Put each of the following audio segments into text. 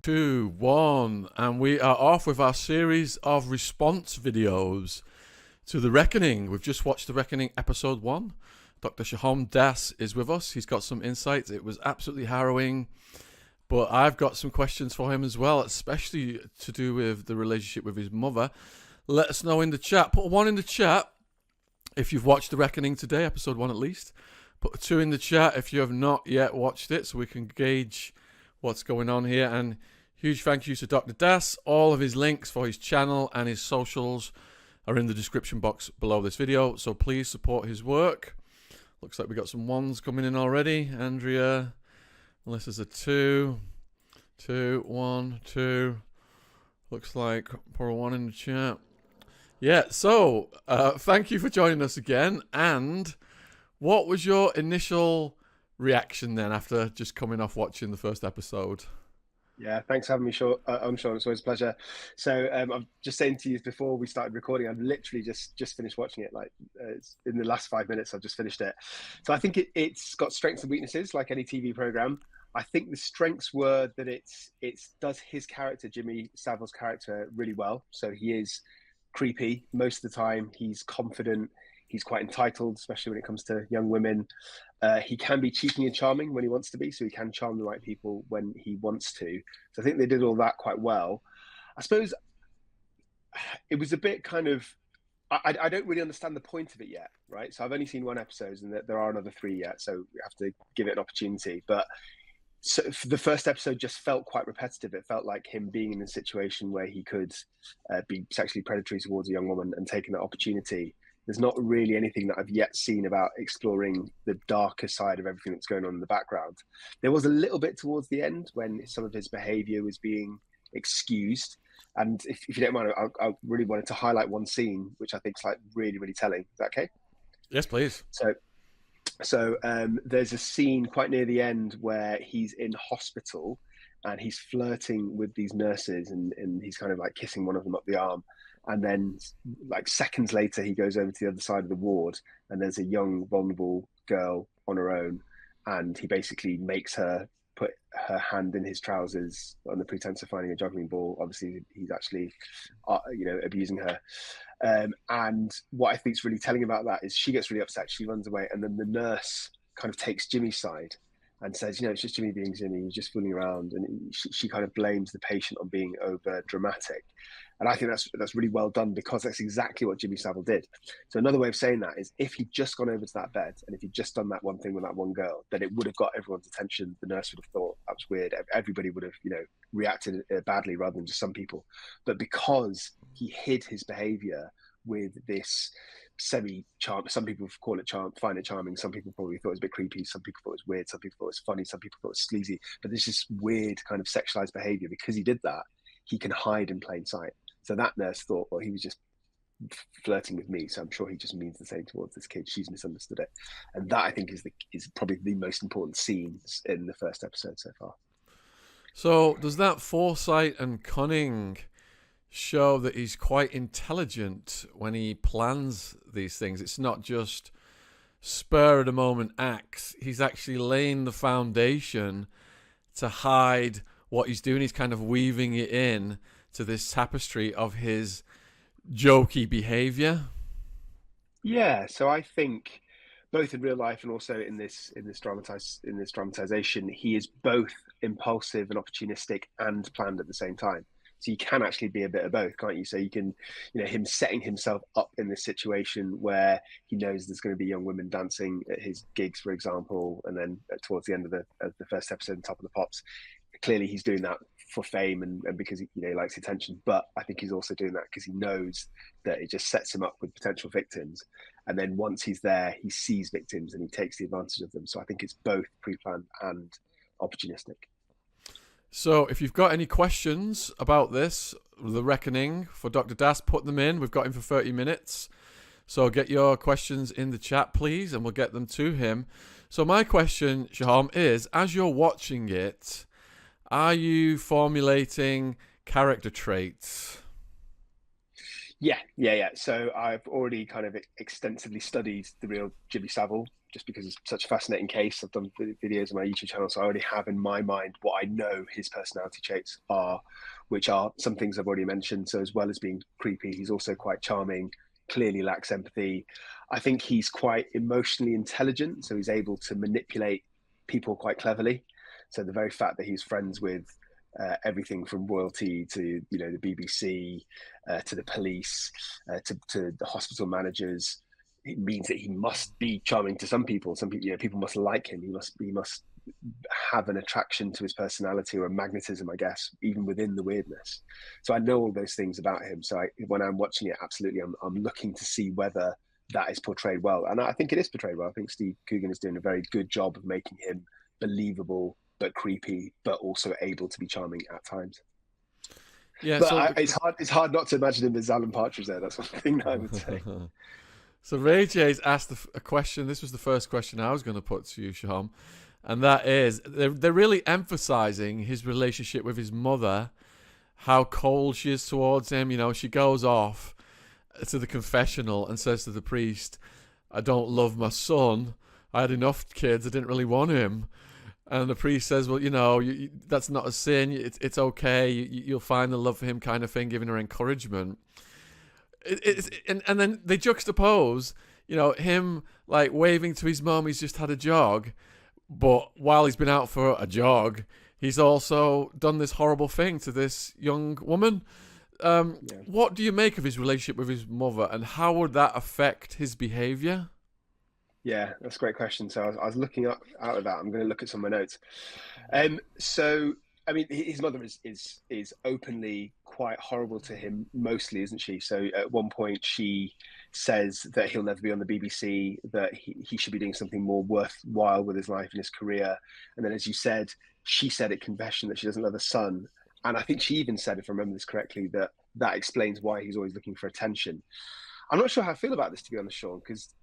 2, 1, and we are off with our series of response videos to The Reckoning. We've just watched The Reckoning episode 1. Dr. Sohom Das is with us. He's got some insights. It was absolutely harrowing, but I've got some questions for him as well, especially to do with the relationship with his mother. Let us know in the chat. Put 1 in the chat if you've watched The Reckoning today, episode 1 at least. Put 2 in the chat if you have not yet watched it, so we can gauge what's going on here. And huge thank you to Dr. Das. All of his links for his channel and his socials are in the description box below this video, so please support his work. Looks like we got some 1s coming in already. Andrea, Melissa's a 2, 2, 1, 2. Looks like pour a 1 in the chat. Yeah, so thank you for joining us again. And what was your initial reaction then after just coming off watching the first episode? Yeah, thanks for having me, Shaun. It's always a pleasure. So I'm just saying to you before we started recording, I've literally just finished watching it. Like it's in the last 5 minutes, I've just finished it. So I think it's got strengths and weaknesses, like any TV program. I think the strengths were that it does his character, Jimmy Savile's character, really well. So he is creepy most of the time. He's confident. He's quite entitled, especially when it comes to young women. He can be cheeky and charming when he wants to be, so he can charm the right people when he wants to. So I think they did all that quite well. I suppose it was a bit kind of, I don't really understand the point of it yet, right? So I've only seen 1 episode and there are another 3 yet, so we have to give it an opportunity. But so the first episode just felt quite repetitive. It felt like him being in a situation where he could be sexually predatory towards a young woman and taking that opportunity. There's not really anything that I've yet seen about exploring the darker side of everything that's going on in the background. There was a little bit towards the end when some of his behavior was being excused. And if you don't mind, I really wanted to highlight one scene, which I think is like really, really telling. Is that okay? Yes, please. So there's a scene quite near the end where he's in hospital and he's flirting with these nurses and he's kind of like kissing one of them up the arm. And then like seconds later, he goes over to the other side of the ward and there's a young, vulnerable girl on her own. And he basically makes her put her hand in his trousers on the pretense of finding a juggling ball. Obviously, he's actually, abusing her. And what I think is really telling about that is she gets really upset. She runs away. And then the nurse kind of takes Jimmy's side and says, it's just Jimmy being Jimmy. He's just fooling around. And she kind of blames the patient on being over dramatic. And I think that's really well done because that's exactly what Jimmy Savile did. So another way of saying that is if he'd just gone over to that bed and if he'd just done that one thing with that one girl, then it would have got everyone's attention. The nurse would have thought that was weird. Everybody would have, reacted badly rather than just some people. But because he hid his behavior with this semi-charm, some people call it charm, find it charming. Some people probably thought it was a bit creepy. Some people thought it was weird. Some people thought it was funny. Some people thought it was sleazy. But this is weird kind of sexualized behavior. Because he did that, he can hide in plain sight. So that nurse thought, well, he was just flirting with me, so I'm sure he just means the same towards this kid. She's misunderstood it. And that, I think, is probably the most important scene in the first episode so far. So does that foresight and cunning show that he's quite intelligent when he plans these things? It's not just spur of the moment acts. He's actually laying the foundation to hide what he's doing. He's kind of weaving it in to this tapestry of his jokey behavior. Yeah, so I think both in real life and also in this dramatization, he is both impulsive and opportunistic and planned at the same time. So you can actually be a bit of both, can't you? So you can, him setting himself up in this situation where he knows there's going to be young women dancing at his gigs, for example, and then towards the end of the first episode, on Top of the Pops, clearly he's doing that for fame and because he likes attention. But I think he's also doing that because he knows that it just sets him up with potential victims. And then once he's there, he sees victims and he takes the advantage of them. So I think it's both pre-planned and opportunistic. So if you've got any questions about this, The Reckoning, for Dr. Das, put them in. We've got him for 30 minutes. So get your questions in the chat, please, and we'll get them to him. So my question, Sohom, is, as you're watching it, are you formulating character traits? Yeah. So I've already kind of extensively studied the real Jimmy Savile. just because it's such a fascinating case. I've done videos on my YouTube channel, so I already have in my mind what I know his personality traits are, which are some things I've already mentioned. So as well as being creepy, he's also quite charming, clearly lacks empathy. I think he's quite emotionally intelligent, so he's able to manipulate people quite cleverly. So the very fact that he's friends with everything from royalty to the BBC, to the police, to the hospital managers, it means that he must be charming to some people. Some people, people must like him. He must have an attraction to his personality, or a magnetism, I guess, even within the weirdness. So I know all those things about him. So when I'm watching it, absolutely, I'm looking to see whether that is portrayed well. And I think it is portrayed well. I think Steve Coogan is doing a very good job of making him believable, but creepy, but also able to be charming at times. Yeah, but it's hard not to imagine him as Alan Partridge there. That's one thing I would say. So Ray J's asked a question. This was the first question I was going to put to you, Sohom, and that is, they're really emphasizing his relationship with his mother, how cold she is towards him. She goes off to the confessional and says to the priest, "I don't love my son. I had enough kids. I didn't really want him." And the priest says, "Well, that's not a sin. It's okay. You'll find the love for him," kind of thing, giving her encouragement. And then they juxtapose, him like waving to his mum. He's just had a jog, but while he's been out for a jog, he's also done this horrible thing to this young woman. What do you make of his relationship with his mother, and how would that affect his behaviour? Yeah, that's a great question. So I was looking out of that. I'm going to look at some of my notes. So I mean, his mother is openly quite horrible to him, mostly, isn't she? So at one point she says that he'll never be on the BBC, that he should be doing something more worthwhile with his life and his career. And then, as you said, she said at confession that she doesn't love her son. And I think she even said, if I remember this correctly, that explains why he's always looking for attention. I'm not sure how I feel about this, to be honest, Shaun, because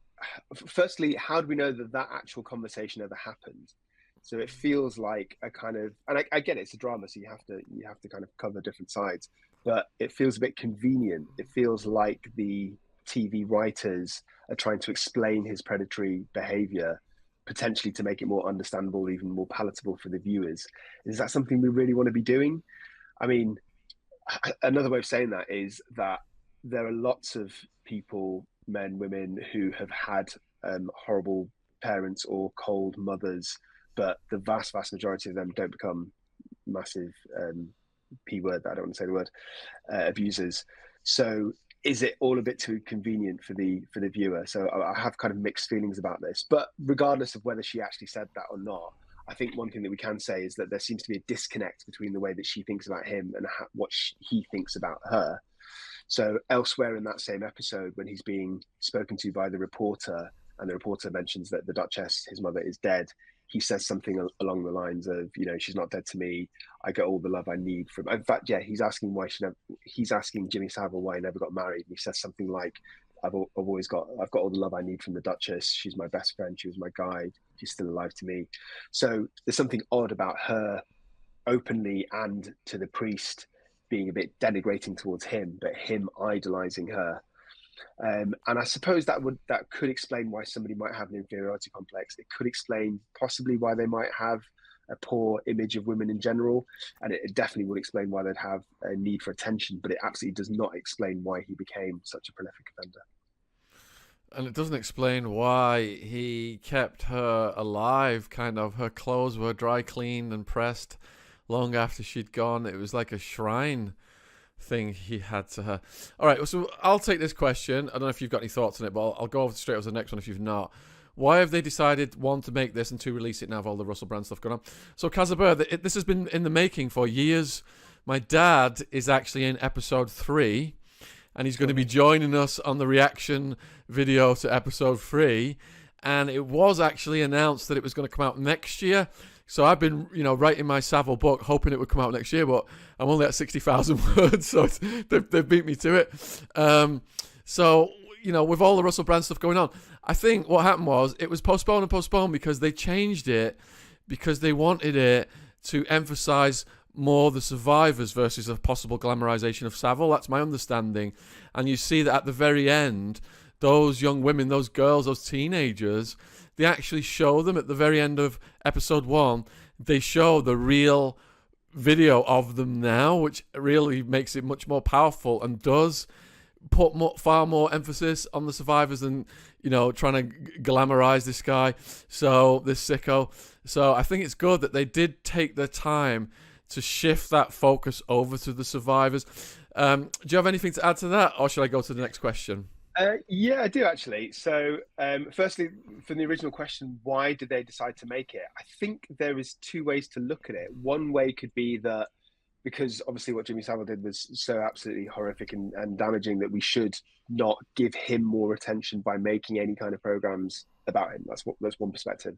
firstly, how do we know that actual conversation ever happened? So it feels like a kind of, and I get it, it's a drama, so you have to kind of cover different sides, but it feels a bit convenient. It feels like the TV writers are trying to explain his predatory behavior, potentially to make it more understandable, even more palatable for the viewers. Is that something we really want to be doing? I mean, another way of saying that is that there are lots of people, men, women, who have had horrible parents or cold mothers, but the vast majority of them don't become massive P word, I don't want to say the word, abusers. So is it all a bit too convenient for the viewer? So I have kind of mixed feelings about this, but regardless of whether she actually said that or not, I think one thing that we can say is that there seems to be a disconnect between the way that she thinks about him and what he thinks about her. So elsewhere in that same episode, when he's being spoken to by the reporter, and the reporter mentions that the Duchess, his mother, is dead, he says something along the lines of, "She's not dead to me. I get all the love I need from." In fact, yeah, he's asking he's asking Jimmy Savile why he never got married. And he says something like, I've got all the love I need from the Duchess. She's my best friend. She was my guide. She's still alive to me." So there's something odd about her openly and to the priest being a bit denigrating towards him, but him idolizing her. And I suppose that could explain why somebody might have an inferiority complex. It could explain possibly why they might have a poor image of women in general, and it definitely would explain why they'd have a need for attention, but it absolutely does not explain why he became such a prolific offender. And it doesn't explain why he kept her alive, kind of. Her clothes were dry cleaned and pressed long after she'd gone. It was like a shrine thing he had to her. All right, so I'll take this question. I don't know if you've got any thoughts on it, but I'll go straight over to the next one if you've not. Why have they decided, one, to make this and two, release it now with all the Russell Brand stuff going on? So 𝐘𝐨𝐲, this has been in the making for years. My dad is actually in episode 3, and he's going to be joining us on the reaction video to episode 3. And it was actually announced that it was going to come out next year. So I've been, writing my Savile book, hoping it would come out next year, but I'm only at 60,000 words, so they've beat me to it. So, with all the Russell Brand stuff going on, I think what happened was it was postponed because they changed it because they wanted it to emphasize more the survivors versus a possible glamorization of Savile. That's my understanding. And you see that at the very end, those young women, those girls, those teenagers, they actually show them at the very end of episode 1. They show the real video of them now, which really makes it much more powerful and does put far more emphasis on the survivors than, trying to glamorize this guy, this sicko. So I think it's good that they did take their time to shift that focus over to the survivors. Do you have anything to add to that, or should I go to the next question? Yeah, I do actually. So, firstly, from the original question, why did they decide to make it? I think there is 2 ways to look at it. One way could be that because obviously what Jimmy Savile did was so absolutely horrific and damaging that we should not give him more attention by making any kind of programs about him. That's one perspective.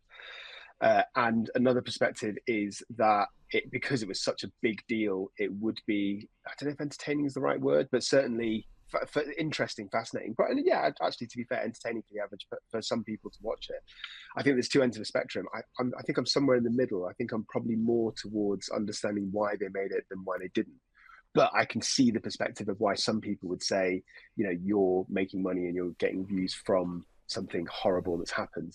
And another perspective is that because it was such a big deal, it would be, I don't know if entertaining is the right word, but certainly for interesting, fascinating. But yeah, actually, to be fair, entertaining for the average, for some people to watch it. I think there's 2 ends of the spectrum. I think I'm somewhere in the middle. I think I'm probably more towards understanding why they made it than why they didn't. But I can see the perspective of why some people would say, you're making money and you're getting views from something horrible that's happened.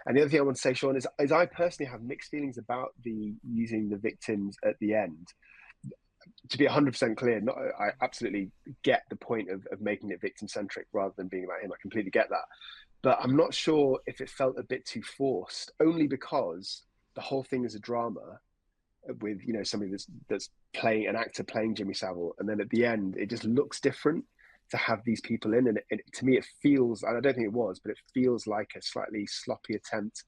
And the other thing I want to say, Shaun, is I personally have mixed feelings about using the victims at the end. To be 100% clear, I absolutely get the point of making it victim-centric rather than being about him. I completely get that. But I'm not sure if it felt a bit too forced, only because the whole thing is a drama with, somebody that's playing, an actor playing Jimmy Savile. And then at the end, it just looks different to have these people in. And to me, it feels, and I don't think it was, but it feels like a slightly sloppy attempt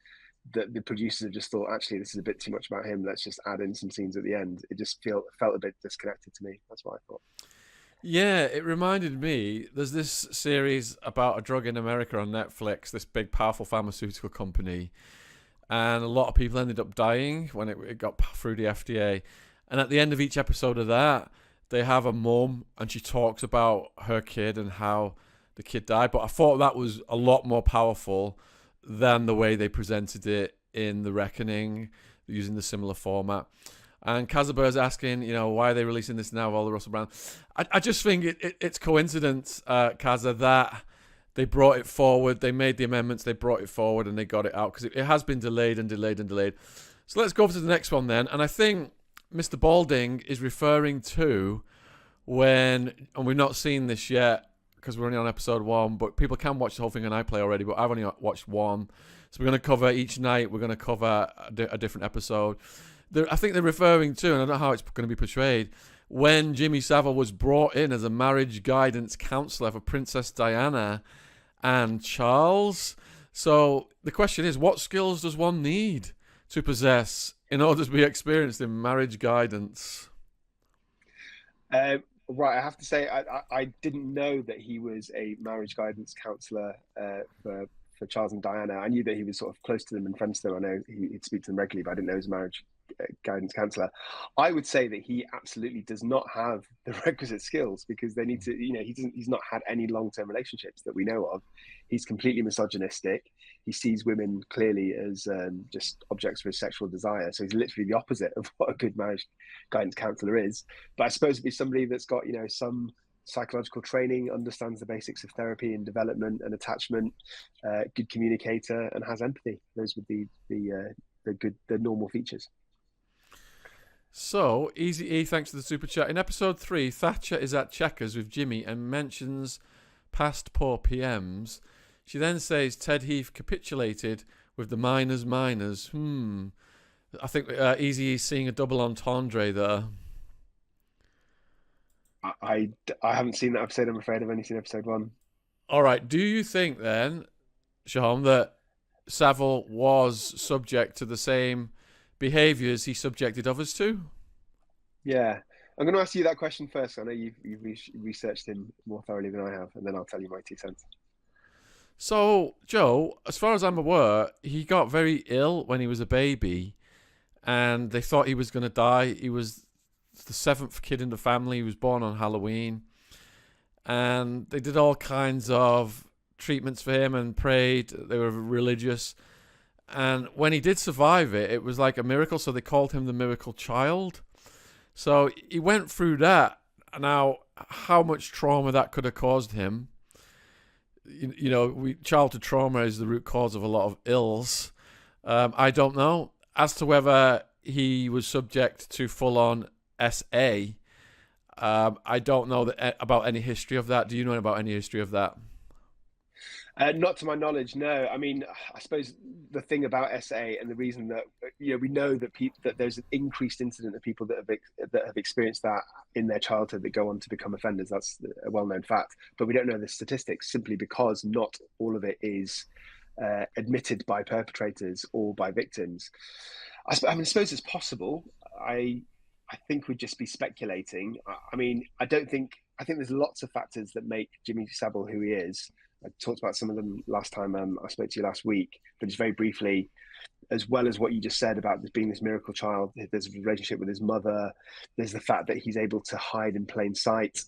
that the producers have just thought, actually, this is a bit too much about him. Let's just add in some scenes at the end. It just felt a bit disconnected to me. That's what I thought. Yeah, it reminded me, there's this series about a drug in America on Netflix, this big, powerful pharmaceutical company. And a lot of people ended up dying when it got through the FDA. And at the end of each episode of that, they have a mum and she talks about her kid and how the kid died. But I thought that was a lot more powerful than the way they presented it in The Reckoning, using the similar format. And 𝐘𝐨𝐬𝐲 is asking, why are they releasing this now of all the Russell Brand? I just think it's coincidence, 𝐘𝐨𝐬𝐲, that they brought it forward. They made the amendments, they brought it forward, and they got it out, because it has been delayed and delayed and delayed. So let's go over to the next one then. And I think Mr. Balding is referring to when, and we've not seen this yet, because we're only on episode 1, but people can watch the whole thing on iPlayer already, but I've only watched 1. So we're going to cover each night, we're going to cover a different episode. I think they're referring to, and I don't know how it's going to be portrayed, when Jimmy Savile was brought in as a marriage guidance counsellor for Princess Diana and Charles. So the question is, what skills does one need to possess in order to be experienced in marriage guidance? Right, I have to say, I didn't know that he was a marriage guidance counsellor for Charles and Diana. I knew that he was sort of close to them and friends to them. I know he'd speak to them regularly, but I didn't know he was a marriage guidance counsellor. I would say that he absolutely does not have the requisite skills, because they need to, he's not had any long-term relationships that we know of. He's completely misogynistic. He sees women clearly as just objects for his sexual desire. So he's literally the opposite of what a good marriage guidance counsellor is. But I suppose it'd be somebody that's got, some psychological training, understands the basics of therapy and development and attachment, good communicator, and has empathy. Those would be the normal features. So, Easy E, thanks for the super chat. In episode 3, Thatcher is at Checkers with Jimmy and mentions past poor PMs. She then says Ted Heath capitulated with the miners. I think Easy E's seeing a double entendre there. I haven't seen that episode, I'm afraid. I've only seen episode 1. All right. Do you think then, Sohom, that Savile was subject to the same behaviours he subjected others to? Yeah. I'm going to ask you that question first. I know you've researched him more thoroughly than I have, and then I'll tell you my 2 cents. So, Joe, as far as I'm aware, he got very ill when he was a baby, and they thought he was going to die. He was the 7th kid in the family. He was born on Halloween, and they did all kinds of treatments for him and prayed. They were religious, and when he did survive it, it was like a miracle, so they called him the miracle child. So he went through that. Now, how much trauma that could have caused him, childhood trauma is the root cause of a lot of ills. I don't know as to whether he was subject to full-on SA. I don't know about any history of that. Do you know about any history of that? Not to my knowledge, no. I mean, I suppose the thing about SA and the reason that we know that that there's an increased incident of people that have experienced that in their childhood that go on to become offenders. That's a well-known fact, but we don't know the statistics simply because not all of it is admitted by perpetrators or by victims. I suppose it's possible. I think we'd just be speculating. I mean, I think there's lots of factors that make Jimmy Savile who he is. I talked about some of them last time I spoke to you last week, but just very briefly, as well as what you just said about being this miracle child, there's a relationship with his mother. There's the fact that he's able to hide in plain sight.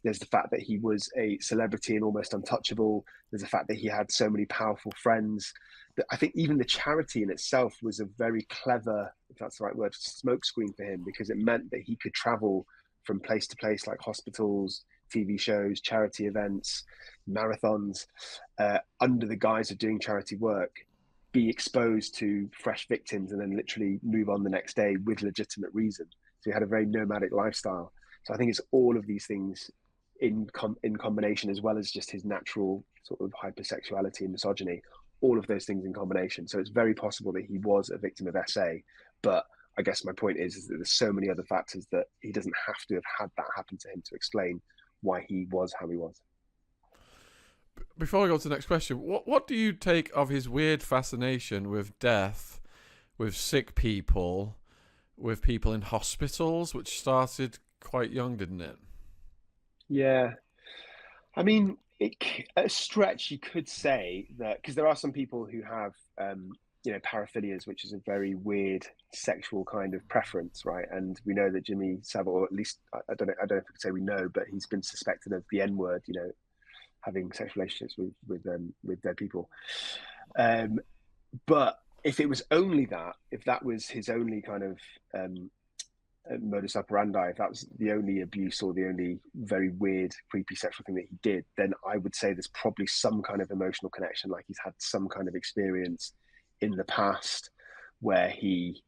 There's the fact that he was a celebrity and almost untouchable. There's the fact that he had so many powerful friends. I think even the charity in itself was a very clever, if that's the right word, smokescreen for him, because it meant that he could travel from place to place, like hospitals, TV shows, charity events, marathons, under the guise of doing charity work, be exposed to fresh victims and then literally move on the next day with legitimate reason. So he had a very nomadic lifestyle. So I think it's all of these things in combination, as well as just his natural sort of hypersexuality and misogyny, all of those things in combination. So it's very possible that he was a victim of SA, but I guess my point is that there's so many other factors that he doesn't have to have had that happen to him to explain why he was how he was. Before we go to the next question, what do you take of his weird fascination with death, with sick people, with people in hospitals, which started quite young, didn't it? Yeah. I mean, at a stretch, you could say that, because there are some people who have, paraphilias, which is a very weird sexual kind of preference, right? And we know that Jimmy Savile, or at least I don't know if we could say we know, but he's been suspected of the N word, having sexual relationships with dead people. But if it was only that, if that was his only kind of modus operandi, if that was the only abuse or the only very weird, creepy sexual thing that he did, then I would say there's probably some kind of emotional connection, like he's had some kind of experience in the past where he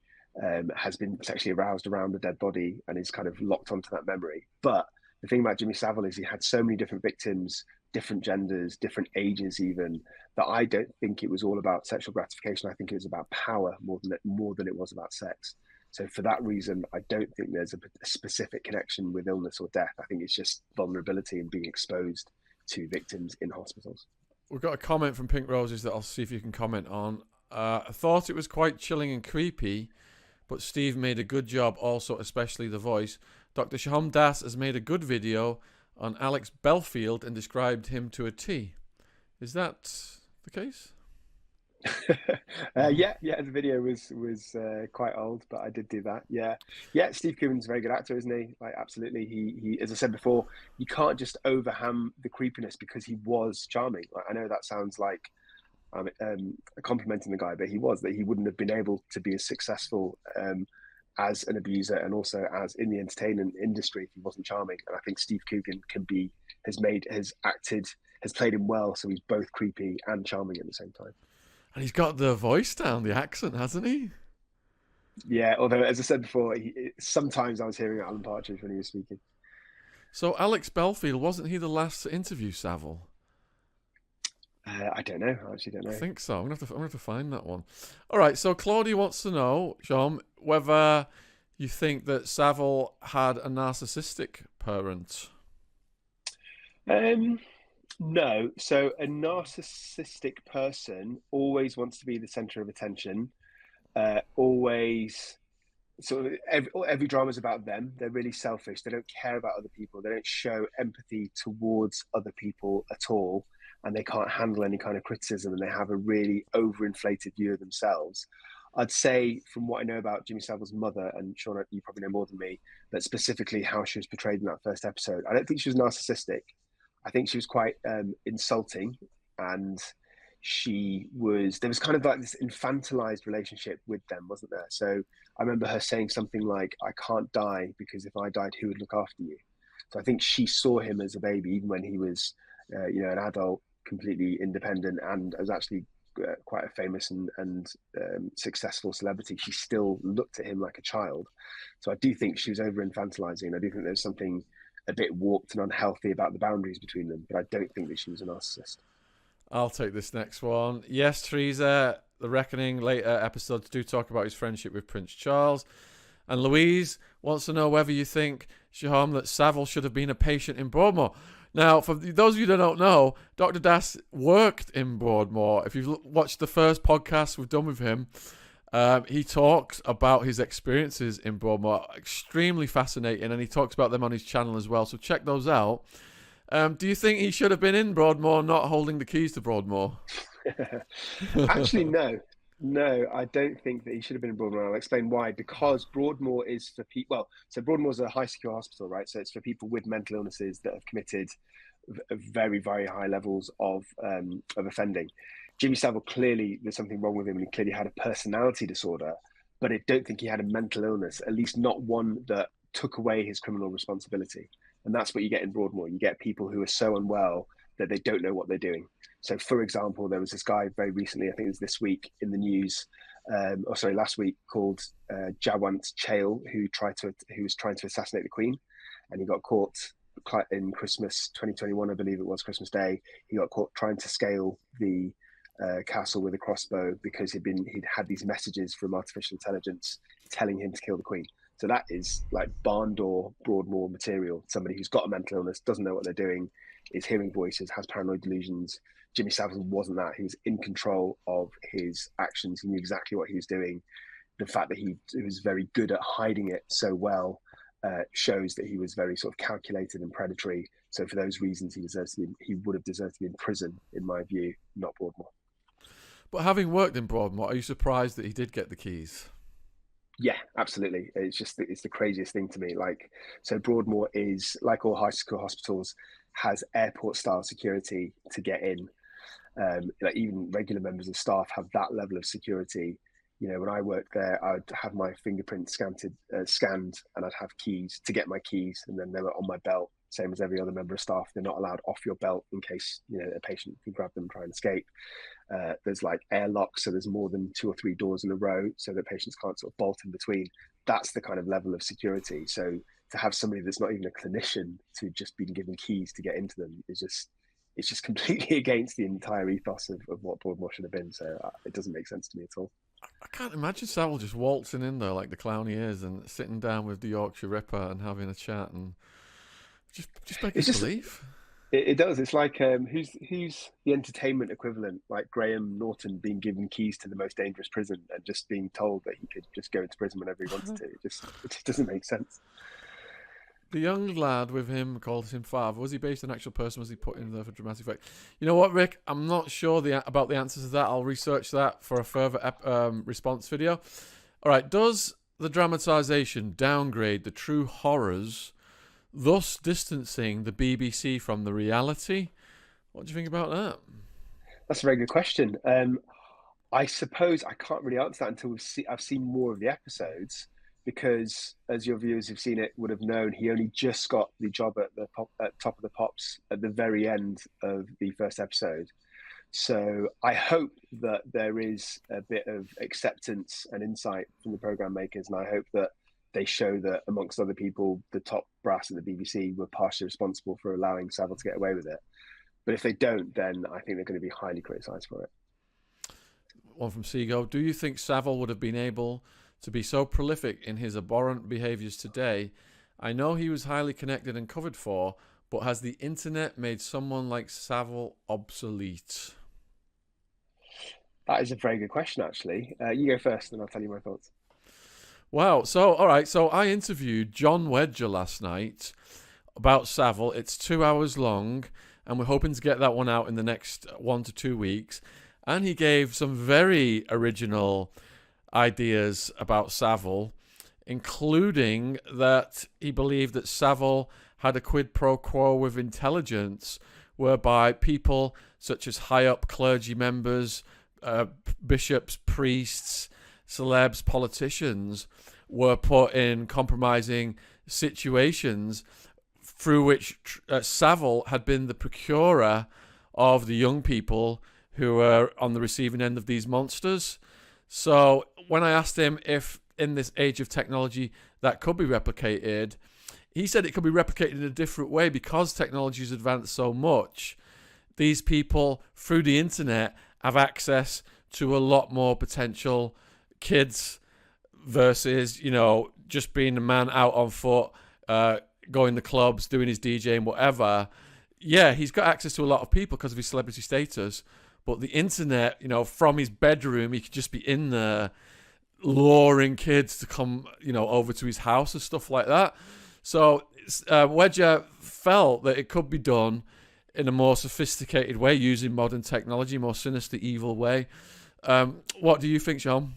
has been sexually aroused around a dead body and is kind of locked onto that memory. But the thing about Jimmy Savile is he had so many different victims, different genders, different ages even, that I don't think it was all about sexual gratification. I think it was about power more than it was about sex. So for that reason, I don't think there's a specific connection with illness or death. I think it's just vulnerability and being exposed to victims in hospitals. We've got a comment from Pink Roses that I'll see if you can comment on. I thought it was quite chilling and creepy, but Steve made a good job also, especially the voice. Dr. Shaun Attwood has made a good video on Alex Belfield and described him to a T. Is that the case? Yeah, the video was quite old, but I did do that. Yeah, Steve Coogan's a very good actor, isn't he? Like, absolutely. He, as I said before, you can't just overham the creepiness because he was charming. Like, I know that sounds like complimenting the guy, but he wouldn't have been able to be as successful as an abuser and also as in the entertainment industry if he wasn't charming. And I think Steve Coogan has played him well, so he's both creepy and charming at the same time. And he's got the voice down, the accent, hasn't he? Yeah, although, as I said before, sometimes I was hearing Alan Partridge when he was speaking. So Alex Belfield, wasn't he the last to interview Savile? I don't know. I actually don't know. I think so. I'm gonna have to find that one. All right. So Claudia wants to know, Shaun, whether you think that Savile had a narcissistic parent. No. So a narcissistic person always wants to be the center of attention. Always. So every drama is about them. They're really selfish. They don't care about other people. They don't show empathy towards other people at all. And they can't handle any kind of criticism, and they have a really overinflated view of themselves. I'd say, from what I know about Jimmy Savile's mother, and Shaun, you probably know more than me, but specifically how she was portrayed in that first episode, I don't think she was narcissistic. I think she was quite insulting, and there was kind of like this infantilized relationship with them, wasn't there? So I remember her saying something like, "I can't die because if I died, who would look after you?" So I think she saw him as a baby, even when he was an adult, completely independent and was actually quite a famous and successful celebrity, she still looked at him like a child. So I do think she was over infantilizing. I do think there's something a bit warped and unhealthy about the boundaries between them, but I don't think that she was a narcissist. I'll take this next one. Yes, Teresa, The Reckoning, later episodes do talk about his friendship with Prince Charles. And Louise wants to know whether you think, Sohom, that Savile should have been a patient in Broadmoor. Now, for those of you that don't know, Dr. Das worked in Broadmoor. If you've watched the first podcast we've done with him, he talks about his experiences in Broadmoor. Extremely fascinating, and he talks about them on his channel as well. So check those out. Do you think he should have been in Broadmoor, not holding the keys to Broadmoor? Actually, no. No, I don't think that he should have been in Broadmoor. I'll explain why. Because Broadmoor is for people. Well, so Broadmoor's a high secure hospital, right? So it's for people with mental illnesses that have committed very, very high levels of offending. Jimmy Savile, clearly there's something wrong with him, and he clearly had a personality disorder. But I don't think he had a mental illness, at least not one that took away his criminal responsibility. And that's what you get in Broadmoor. You get people who are so unwell that they don't know what they're doing. So, for example, there was this guy very recently, I think it was this week in the news, last week, called 𝐏𝐬𝐲𝐜𝐡 𝐅𝐨, who was trying to assassinate the Queen, and he got caught in Christmas 2021, I believe it was Christmas Day. He got caught trying to scale the castle with a crossbow because he'd had these messages from artificial intelligence telling him to kill the Queen. So that is like barn door Broadmoor material. Somebody who's got a mental illness, doesn't know what they're doing, is hearing voices, has paranoid delusions. Jimmy Savile wasn't that. He was in control of his actions. He knew exactly what he was doing. The fact that he was very good at hiding it so well shows that he was very sort of calculated and predatory. So for those reasons, he would have deserved to be in prison, in my view, not Broadmoor. But having worked in Broadmoor, are you surprised that he did get the keys? Yeah, absolutely. It's the craziest thing to me. Like, so Broadmoor is, like all high school hospitals, has airport style security to get in. Like even regular members of staff have that level of security. You know, when I worked there, I'd have my fingerprint scanned, and I'd have keys to get my keys, and then they were on my belt, same as every other member of staff. They're not allowed off your belt in case, you know, a patient can grab them and try and escape. There's like airlocks, so there's more than 2 or 3 doors in a row, so that patients can't sort of bolt in between. That's the kind of level of security. So to have somebody that's not even a clinician to just be given keys to get into them is just completely against the entire ethos of what Broadmoor should have been. So it doesn't make sense to me at all. I can't imagine Savile just waltzing in there like the clown he is and sitting down with the Yorkshire Ripper and having a chat and just begging belief. It does. It's like who's the entertainment equivalent, like Graham Norton being given keys to the most dangerous prison and just being told that he could just go into prison whenever he wanted to. It just doesn't make sense. The young lad with him called him father. Was he based on an actual person? Was he put in there for dramatic effect? You know what, Rick? I'm not sure about the answers to that. I'll research that for a further response video. All right. Does the dramatisation downgrade the true horrors, thus distancing the BBC from the reality? What do you think about that? That's a very good question. I suppose I can't really answer that until I've seen more of the episodes. Because, as your viewers who've seen it would have known, he only just got the job at Top of the Pops at the very end of the first episode. So I hope that there is a bit of acceptance and insight from the programme makers, and I hope that they show that, amongst other people, the top brass at the BBC were partially responsible for allowing Savile to get away with it. But if they don't, then I think they're going to be highly criticised for it. One from Seago. Do you think Savile would have been able to be so prolific in his abhorrent behaviours today? I know he was highly connected and covered for, but has the internet made someone like Savile obsolete? That is a very good question, actually. You go first, and I'll tell you my thoughts. Wow. So, all right. So I interviewed John Wedger last night about Savile. It's 2 hours long, and we're hoping to get that one out in the next 1 to 2 weeks. And he gave some very original ideas about Savile, including that he believed that Savile had a quid pro quo with intelligence, whereby people such as high-up clergy members, bishops, priests, celebs, politicians were put in compromising situations through which Savile had been the procurer of the young people who are on the receiving end of these monsters. So when I asked him if in this age of technology that could be replicated, he said it could be replicated in a different way because technology has advanced so much. These people, through the internet, have access to a lot more potential kids versus, you know, just being a man out on foot, going to clubs, doing his DJing, whatever. Yeah, he's got access to a lot of people because of his celebrity status. But the internet, you know, from his bedroom, he could just be in there luring kids to come, you know, over to his house and stuff like that. So 𝐏𝐬𝐲 felt that it could be done in a more sophisticated way using modern technology, more sinister, evil way. What do you think, Shaun?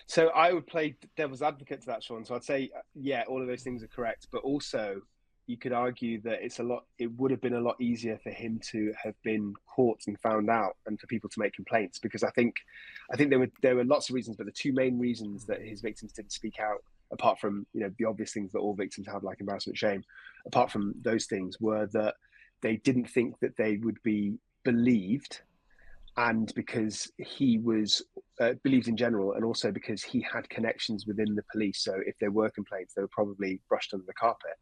So I would play devil's advocate to that, Shaun. So I'd say, yeah, all of those things are correct. But also, you could argue that it would have been a lot easier for him to have been caught and found out, and for people to make complaints, because I think there were lots of reasons, but the two main reasons that his victims didn't speak out, apart from, you know, the obvious things that all victims have, like embarrassment, shame, apart from those things, were that they didn't think that they would be believed, and because he was believed in general, and also because he had connections within the police. So if there were complaints, they were probably brushed under the carpet.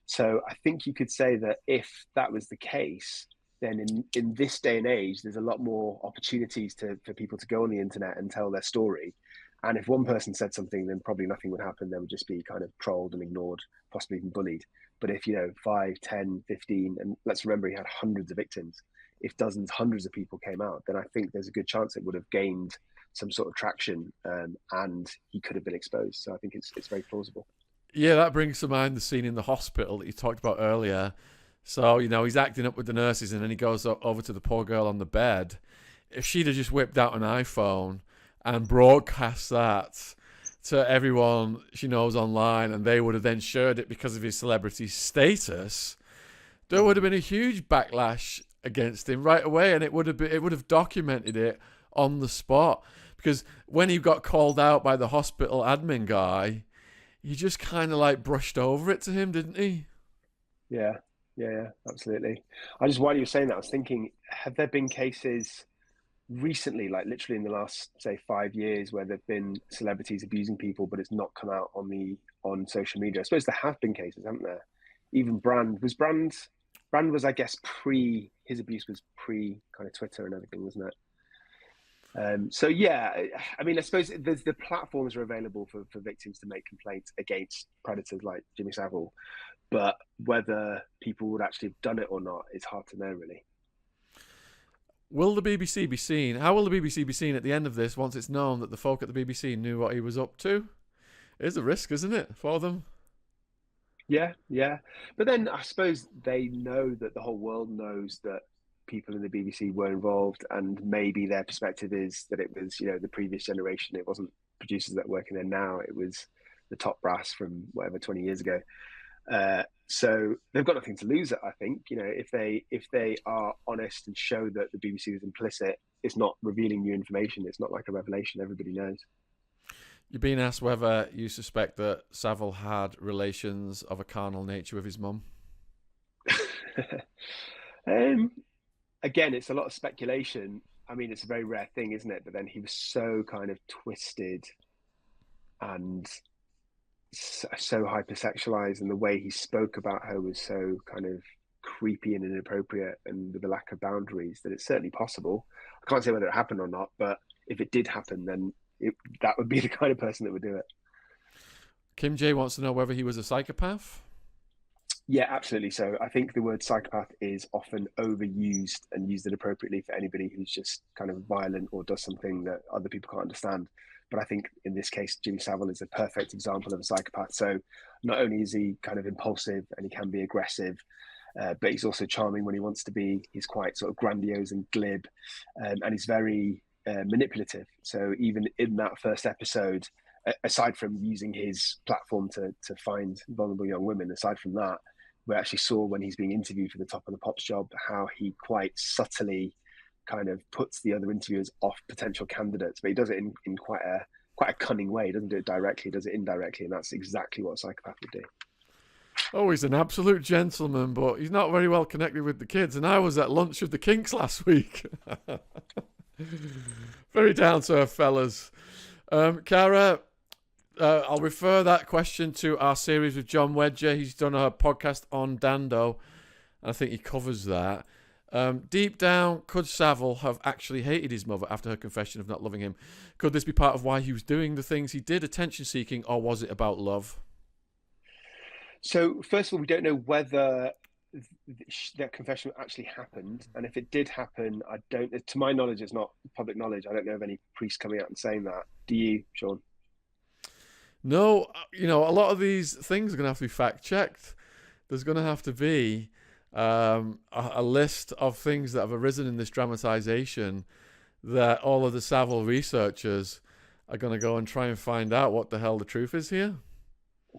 So I think you could say that if that was the case, then in this day and age, there's a lot more opportunities for people to go on the internet and tell their story. And if one person said something, then probably nothing would happen. They would just be kind of trolled and ignored, possibly even bullied. But if, you know, 5, 10, 15, and let's remember he had hundreds of victims, if dozens, hundreds of people came out, then I think there's a good chance it would have gained some sort of traction, and he could have been exposed. So I think it's very plausible. Yeah, that brings to mind the scene in the hospital that you talked about earlier. So, you know, he's acting up with the nurses and then he goes over to the poor girl on the bed. If she'd have just whipped out an iPhone and broadcast that to everyone she knows online, and they would have then shared it because of his celebrity status, there would have been a huge backlash against him right away, and it would have documented it on the spot. Because when he got called out by the hospital admin guy, he just kind of like brushed over it to him, didn't he? Yeah, absolutely. While you were saying that, I was thinking, have there been cases recently, like literally in the last, say, 5 years, where there've been celebrities abusing people, but it's not come out on social media? I suppose there have been cases, haven't there? Even Brand was, I guess, his abuse was pre kind of Twitter and everything, wasn't it? So yeah, I mean, I suppose the platforms are available for victims to make complaints against predators like Jimmy Savile, but whether people would actually have done it or not is hard to know, really. Will the BBC be seen? How will the BBC be seen at the end of this once it's known that the folk at the BBC knew what he was up to? It's a risk, isn't it, for them? Yeah. But then I suppose they know that the whole world knows that people in the BBC were involved, and maybe their perspective is that it was, you know, the previous generation. It wasn't producers that are working there now. It was the top brass from whatever 20 years ago. So they've got nothing to lose, I think. You know, if they are honest and show that the BBC was implicit, it's not revealing new information. It's not like a revelation. Everybody knows. You're being asked whether you suspect that Savile had relations of a carnal nature with his mum. Again, it's a lot of speculation. I mean, it's a very rare thing, isn't it? But then he was so kind of twisted and so hypersexualized, and the way he spoke about her was so kind of creepy and inappropriate, and with a lack of boundaries, that it's certainly possible. I can't say whether it happened or not, but if it did happen, then that would be the kind of person that would do it. 𝐾𝐨 wants to know whether he was a psychopath. Yeah, absolutely. So I think the word psychopath is often overused and used inappropriately for anybody who's just kind of violent or does something that other people can't understand. But I think in this case, Jimmy Savile is a perfect example of a psychopath. So not only is he kind of impulsive and he can be aggressive, but he's also charming when he wants to be. He's quite sort of grandiose and glib, and he's very manipulative. So even in that first episode, aside from using his platform to find vulnerable young women, aside from that, we actually saw when he's being interviewed for the Top of the Pops job, how he quite subtly kind of puts the other interviewers off potential candidates, but he does it in quite a cunning way. He doesn't do it directly, he does it indirectly, and that's exactly what a psychopath would do. Oh, he's an absolute gentleman, but he's not very well connected with the kids. And I was at lunch with the Kinks last week. Very down to earth fellas. Cara, I'll refer that question to our series with John Wedger. He's done a podcast on Dando. I think he covers that. Deep down, could Savile have actually hated his mother after her confession of not loving him? Could this be part of why he was doing the things he did, attention seeking, or was it about love? So first of all, we don't know whether that confession actually happened, and if it did happen, I don't. To my knowledge, it's not public knowledge. I don't know of any priest coming out and saying that. Do you, Shaun? No, a lot of these things are going to have to be fact checked. There's going to have to be a list of things that have arisen in this dramatization that all of the Savile researchers are going to go and try and find out what the hell the truth is here.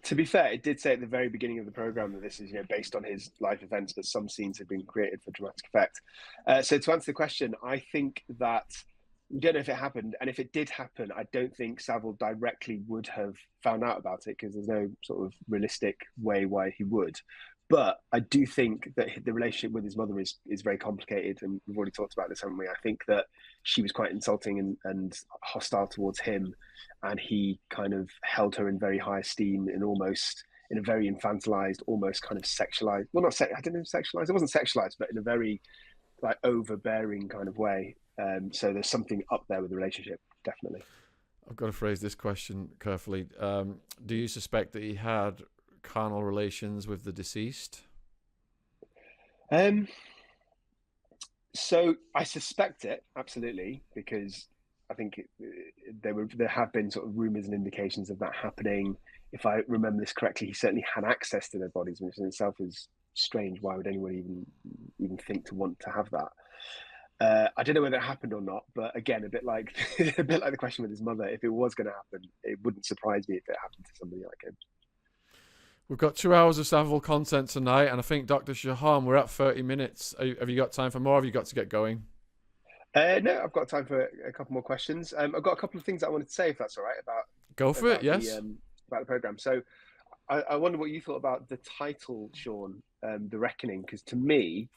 To be fair, it did say at the very beginning of the program that this is, based on his life events, but some scenes have been created for dramatic effect. So to answer the question, I think that we don't know if it happened, and if it did happen, I don't think Savile directly would have found out about it because there's no sort of realistic way why he would. But I do think that the relationship with his mother is very complicated, and we've already talked about this, haven't we? I think that she was quite insulting and hostile towards him, and he kind of held her in very high esteem and almost in a very infantilized, almost kind of sexualized. Well, I don't know, sexualized. It wasn't sexualized, but in a very overbearing kind of way. So there's something up there with the relationship, definitely. I've got to phrase this question carefully. Do you suspect that he had carnal relations with the deceased? So I suspect it, absolutely, because I think there have been sort of rumors and indications of that happening. If I remember this correctly, he certainly had access to their bodies, which in itself is strange. Why would anyone even think to want to have that? I don't know whether it happened or not, but again, a bit like the question with his mother. If it was going to happen, it wouldn't surprise me if it happened to somebody like him. We've got 2 hours of Savile content tonight, and I think Dr. Sohom, we're at 30 minutes. Have you got time for more? Or have you got to get going? No, I've got time for a couple more questions. I've got a couple of things I wanted to say, if that's all right. Go for it. Yes. About the program. So, I wonder what you thought about the title, Shaun, "The Reckoning," because to me,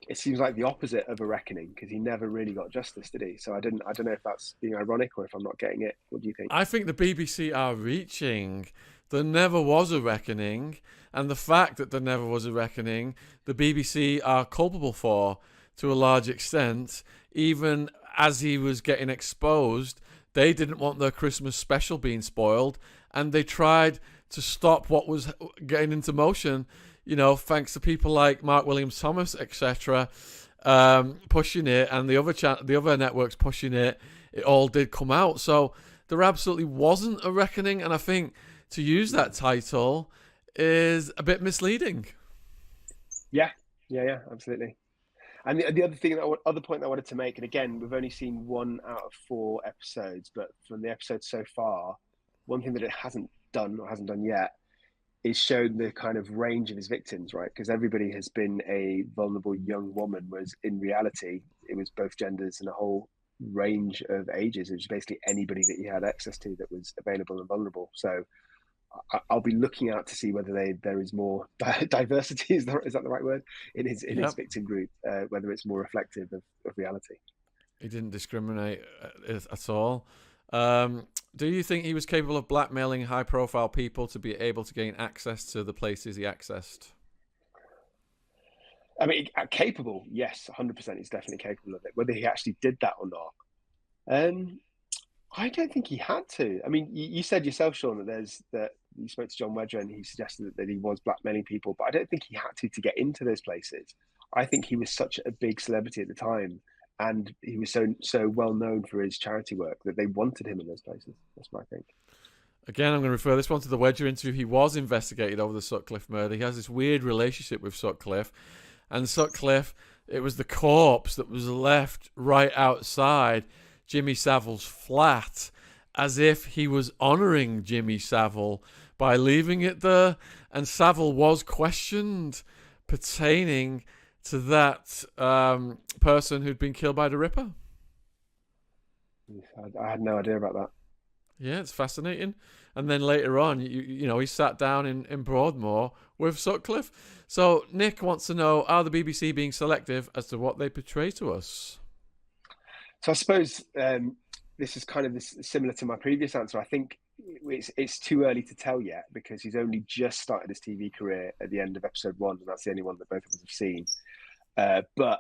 it seems like the opposite of a reckoning, because he never really got justice, did he? So I don't know if that's being ironic or if I'm not getting it. What do you think? I think the BBC are reaching. There never was a reckoning, and the fact that there never was a reckoning, the BBC are culpable for to a large extent. Even as he was getting exposed, they didn't want their Christmas special being spoiled, and they tried to stop what was getting into motion, thanks to people like Mark Williams Thomas, etc., pushing it, and the other networks pushing it. It all did come out. So there absolutely wasn't a reckoning, and I think to use that title is a bit misleading. Yeah, absolutely. And the other point I wanted to make, and again, we've only seen 1 out of 4 episodes, but from the episodes so far, one thing that it hasn't done yet is shown the kind of range of his victims, right? Because everybody has been a vulnerable young woman, whereas in reality, it was both genders and a whole range of ages. It was basically anybody that he had access to that was available and vulnerable. So I'll be looking out to see whether there is more diversity. Is that the right word? In his victim group, whether it's more reflective of reality. He didn't discriminate at all. Do you think he was capable of blackmailing high-profile people to be able to gain access to the places he accessed? I mean, capable, yes, 100%. He's definitely capable of it. Whether he actually did that or not, I don't think he had to. I mean, you said yourself, Shaun, that you spoke to John Wedger and he suggested that he was blackmailing people, but I don't think he had to get into those places. I think he was such a big celebrity at the time, and he was so well known for his charity work that they wanted him in those places. That's what I think. Again, I'm going to refer this one to the Wedger interview. He was investigated over the Sutcliffe murder. He has this weird relationship with Sutcliffe. And Sutcliffe, it was the corpse that was left right outside Jimmy Savile's flat, as if he was honouring Jimmy Savile by leaving it there. And Savile was questioned pertaining to that person who'd been killed by the Ripper. I had no idea about that. Yeah, it's fascinating. And then later on, you know, he sat down in Broadmoor with Sutcliffe. So Nick wants to know, are the BBC being selective as to what they portray to us? So I suppose this is kind of similar to my previous answer. I think it's too early to tell yet because he's only just started his TV career at the end of episode 1, and that's the only one that both of us have seen. But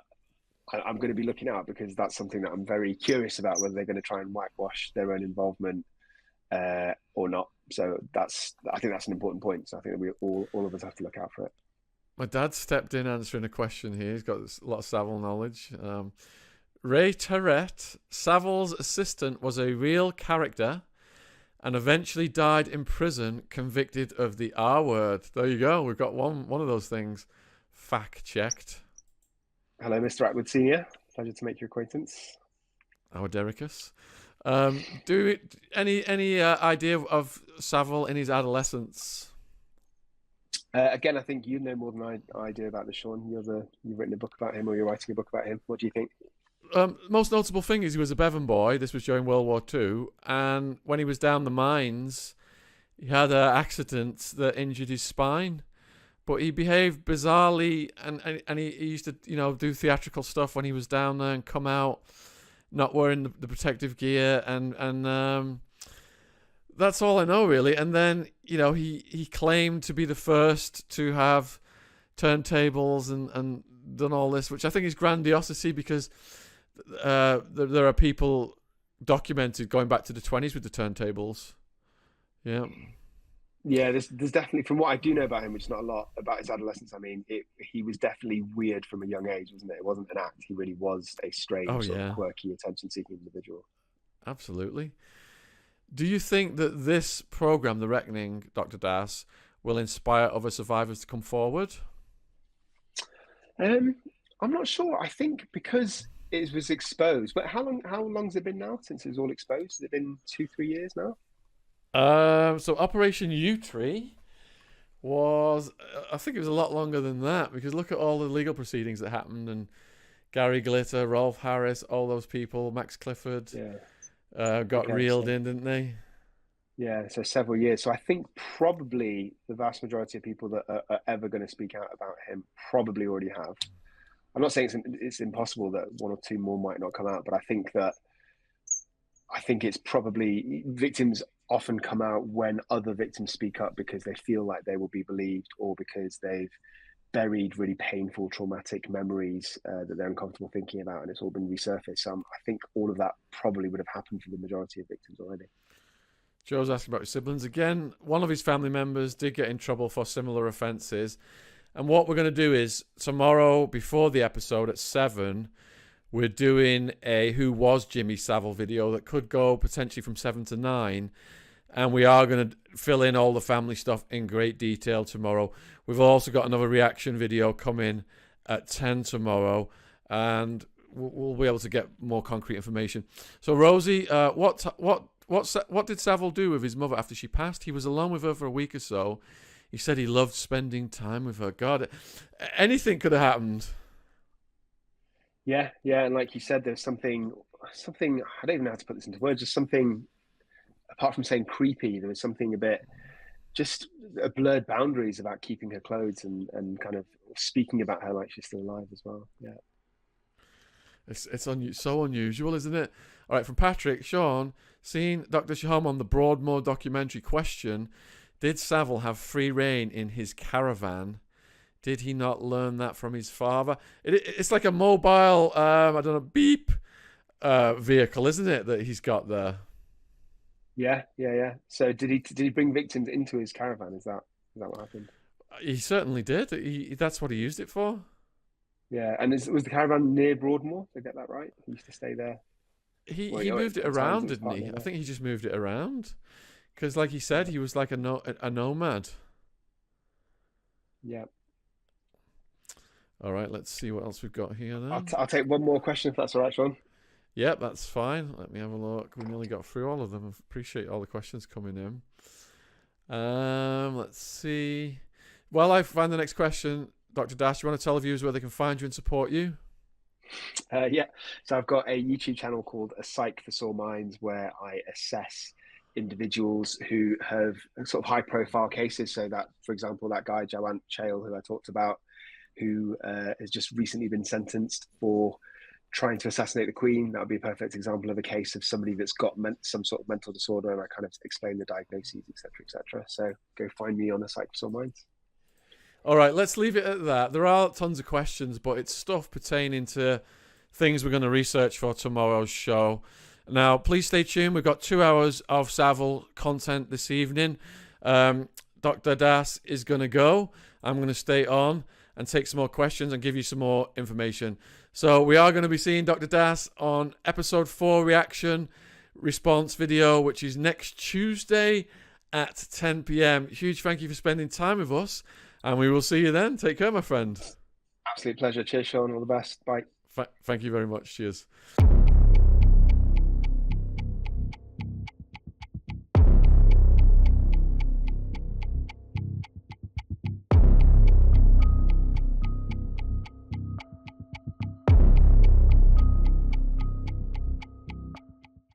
I'm going to be looking out because that's something that I'm very curious about, whether they're going to try and whitewash their own involvement or not. So I think that's an important point. So I think that we all of us have to look out for it. My dad stepped in answering a question here. He's got a lot of Savile knowledge. Ray Terrett, Savile's assistant, was a real character and eventually died in prison, convicted of the R word. There you go. We've got one of those things fact checked. Hello, Mr. Attwood Senior. Pleasure to make your acquaintance. Our Derricus. Any idea of Savile in his adolescence? Again, I think you know more than I do about this, Shaun. You've written a book about him, or you're writing a book about him. What do you think? Most notable thing is he was a Bevan boy. This was during World War II, and when he was down the mines, he had an accident that injured his spine. But he behaved bizarrely, and he used to, you know, do theatrical stuff when he was down there and come out not wearing the protective gear, and that's all I know really. And then, you know, he claimed to be the first to have turntables and done all this, which I think is grandiosity because there are people documented going back to the 20s with the turntables. Yeah. Yeah, there's definitely, from what I do know about him, which is not a lot, about his adolescence, I mean, he was definitely weird from a young age, wasn't it? It wasn't an act. He really was a strange, sort of quirky, attention-seeking individual. Absolutely. Do you think that this program, The Reckoning, Dr. Das, will inspire other survivors to come forward? I'm not sure. I think because it was exposed, but how long's it been now since it was all exposed? Has it been 2-3 years now? So Operation Yewtree was, I think it was a lot longer than that, because look at all the legal proceedings that happened, and Gary Glitter, Rolf Harris, all those people, Max Clifford, got reeled in, didn't they? Yeah, so several years. So I think probably the vast majority of people that are ever going to speak out about him probably already have. I'm not saying it's impossible that 1 or 2 more might not come out, but I think it's probably victims often come out when other victims speak up because they feel like they will be believed, or because they've buried really painful, traumatic memories that they're uncomfortable thinking about, and it's all been resurfaced. So I think all of that probably would have happened for the majority of victims already. Joe's asking about his siblings again. One of his family members did get in trouble for similar offences, and what we're going to do is tomorrow, before the episode at 7, we're doing a Who Was Jimmy Savile video that could go potentially from 7 to 9. And we are going to fill in all the family stuff in great detail tomorrow. We've also got another reaction video coming at 10 tomorrow. And we'll be able to get more concrete information. So, Rosie, what did Savile do with his mother after she passed? He was alone with her for a week or so. He said he loved spending time with her. God, anything could have happened. Yeah, and like you said, there's something, I don't even know how to put this into words, just something, apart from saying creepy, there was something a bit, just blurred boundaries about keeping her clothes and kind of speaking about her like she's still alive as well. Yeah. It's so unusual, isn't it? All right, from Patrick, Shaun, seeing Dr. Sohom on the Broadmoor documentary, question, did Savile have free reign in his caravan? Did he not learn that from his father? It's like a mobile, I don't know, beep vehicle, isn't it, that he's got there? Yeah. So did he bring victims into his caravan? Is that what happened? He certainly did. That's what he used it for. Yeah, and was the caravan near Broadmoor? Did I get that right? He used to stay there. He moved it around, didn't he? I think he just moved it around. Because like he said, he was like a nomad. Yeah. All right, let's see what else we've got here then. I'll take one more question if that's all right, Shaun. Yep, that's fine. Let me have a look. We nearly got through all of them. I appreciate all the questions coming in. Let's see. While I find the next question, Dr. Dash, do you want to tell the viewers where they can find you and support you? Yeah. So I've got a YouTube channel called A Psych for Sore Minds, where I assess individuals who have sort of high profile cases. So that, for example, that guy, 𝐿 who I talked about, who has just recently been sentenced for trying to assassinate the Queen. That would be a perfect example of a case of somebody that's got some sort of mental disorder, and I kind of explain the diagnoses, etc. So go find me on the Psych for Sore Minds. All right, let's leave it at that. There are tons of questions, but it's stuff pertaining to things we're going to research for tomorrow's show. Now, please stay tuned. We've got 2 hours of Savile content this evening. Dr. Das is going to go. I'm going to stay on and take some more questions and give you some more information. So we are going to be seeing Dr. Das on episode 4 reaction response video, which is next Tuesday at 10 p.m. Huge thank you for spending time with us, and we will see you then. Take care, my friend. Absolute pleasure. Cheers, Shaun. All the best. Bye. Thank you very much. Cheers.